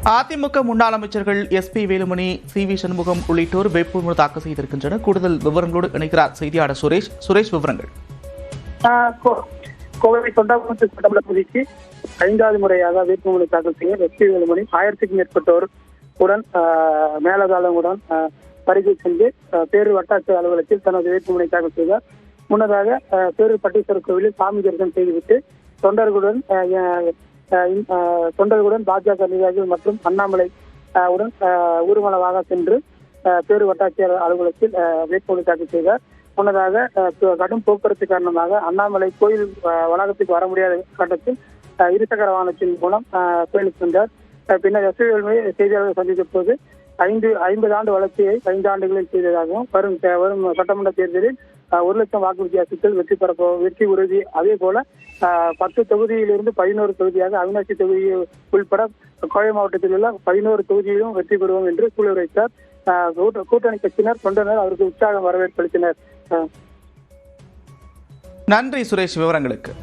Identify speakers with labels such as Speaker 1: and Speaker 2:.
Speaker 1: அதிமுக முன்னாள் அமைச்சர்கள் SP Velumani, CV Shanmugam உள்ளிட்டோர் வேட்புமனு தாக்கல் செய்திருக்கின்றனர். கூடுதல் விவரங்களோடு இணைக்கிறார் செய்தியாளர் சுரேஷ். விவரங்கள்.
Speaker 2: கோவை தொண்டாமுத்தூர் சட்டமன்ற தொகுதிக்கு 5வது முறையாக வேட்புமனு தாக்கல் செய்ய SP வேலுமணி 1000க்கும் மேற்பட்டோர் உடன் மேலதாளங்களுடன் பரிசு சென்று பேரூர் வட்டாட்சியர் அலுவலகத்தில் தனது வேட்புமனை தாக்கல் செய்தார். முன்னதாக பேரூர் பட்டீஸ்வரர் கோவிலில் சாமி தரிசனம் செய்துவிட்டு தொண்டர்களுடன் பாஜக நிர்வாகிகள் மற்றும் அண்ணாமலை உடன் ஊர்வலமாக சென்று பேரூர் வட்டாட்சியர் அலுவலகத்தில் வேட்புமனு தாக்கல் செய்தார். முன்னதாக கடும் போக்குவரத்து காரணமாக அண்ணாமலை கோயில் வளாகத்துக்கு வர முடியாத கட்டத்தில் இருசக்கர வாகனத்தின் மூலம் கோயிலுக்கு சென்றார். பின்னர் SP வேலுமணி செய்தியாளர்கள் சந்தித்த போது 50 ஆண்டு வளர்ச்சியை 5 ஆண்டுகளில் செய்ததாகவும் வரும் சட்டமன்ற தேர்தலில் 1 லட்சம் வாக்கு வித்தியாசத்தில் வெற்றி உறுதி. அதே போல 10 தொகுதியிலிருந்து 11 தொகுதியாக அவிநாசி தொகுதி உள்பட கோவை மாவட்டத்தில் உள்ள 11 தொகுதியிலும் வெற்றி பெறுவோம் என்று சூளுரைத்தார். கூட்டணி கட்சியினர் தொண்டனர் அவருக்கு உற்சாக வரவேற்பு அளித்தனர்.
Speaker 1: நன்றி சுரேஷ் விவரங்களுக்கு.